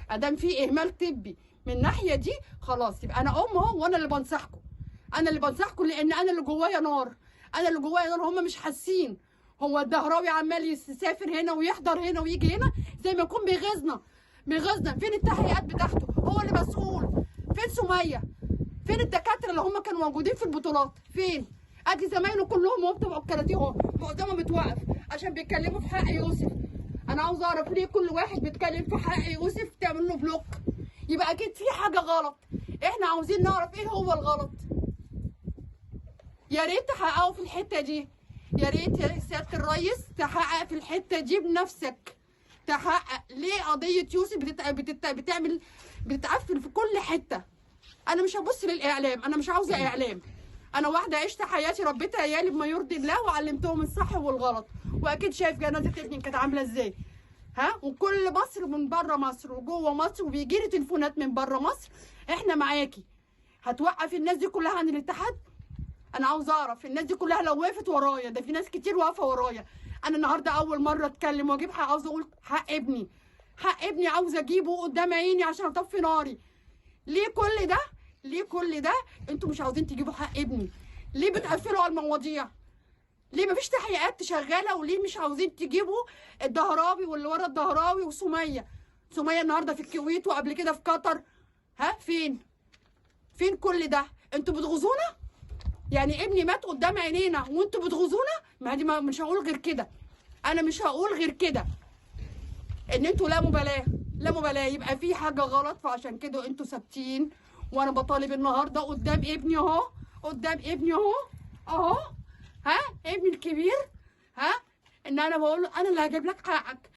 ادام في اهمال طبي من الناحيه دي خلاص يبقى انا ام اهو، وانا اللي بنصحكم. انا اللي بنصحكم لان انا اللي جوايا نار. انا اللي جوايا نار، هم مش حاسين. هو الدهراوي عمال يسافر هنا ويحضر هنا ويجي هنا زي ما يكون بيغيظنا. فين التحقيقات بتاعته؟ هو اللي مسؤول. فين سميه؟ فين الدكاتره اللي هم كانوا موجودين في البطولات؟ فين؟ ادي زمايله كلهم وهو بتوع الكاراتيه اهو معظمهم متوقف عشان بيتكلموا في حق يوسف. انا عاوز اعرف ليه كل واحد بيتكلم في حق يوسف تعمل له بلوك؟ يبقى اكيد في حاجه غلط. احنا عاوزين نعرف ايه هو الغلط. يا ريت تحققوا في الحته دي. يا ريت يا سياده الريس تحقق في الحته دي بنفسك. تحقق ليه قضيه يوسف بتتقفل في كل حته. انا مش هبص للاعلام، انا مش عاوزه اعلام. انا واحده عشت حياتي، ربيت عيالي بما يرضي الله وعلمتهم الصح والغلط، واكيد شايف جنازه ابني كانت عامله ازاي. ها، وكل مصر من بره مصر وجوه مصر، وبيجي لي تليفونات من بره مصر. احنا معاكي. هتوقف الناس دي كلها عن الاتحاد؟ انا عاوز اعرف الناس دي كلها لو وقفت ورايا، ده في ناس كتير واقفه ورايا. انا النهارده اول مره اتكلم واجيب حق، عاوز اقول حق ابني. حق ابني عاوز اجيبه قدام عيني عشان اطفي ناري. ليه كل ده؟ ليه كل ده؟ انتوا مش عاوزين تجيبوا حق ابني. ليه بتقفلوا على المواضيع؟ ليه مفيش تحقيقات شغاله؟ وليه مش عاوزين تجيبوا الدهراوي واللي ورا الدهراوي وسميه؟ سميه النهارده في الكويت وقبل كده في قطر. ها، فين كل ده؟ انتوا بتغزونا؟ يعني ابني مات قدام عينينا وانتوا بتغزونا؟ ما دي مش هقول غير كده. انا مش هقول غير كده. ان انتوا لا مبالاه، لا مبالاه. يبقى في حاجه غلط، فعشان كده انتوا ثابتين. وانا بطالب النهارده قدام ابني اهو، قدام ابني اهو، ها، ابني الكبير، ها، ان انا بقول له انا اللي هجيب لك حقك.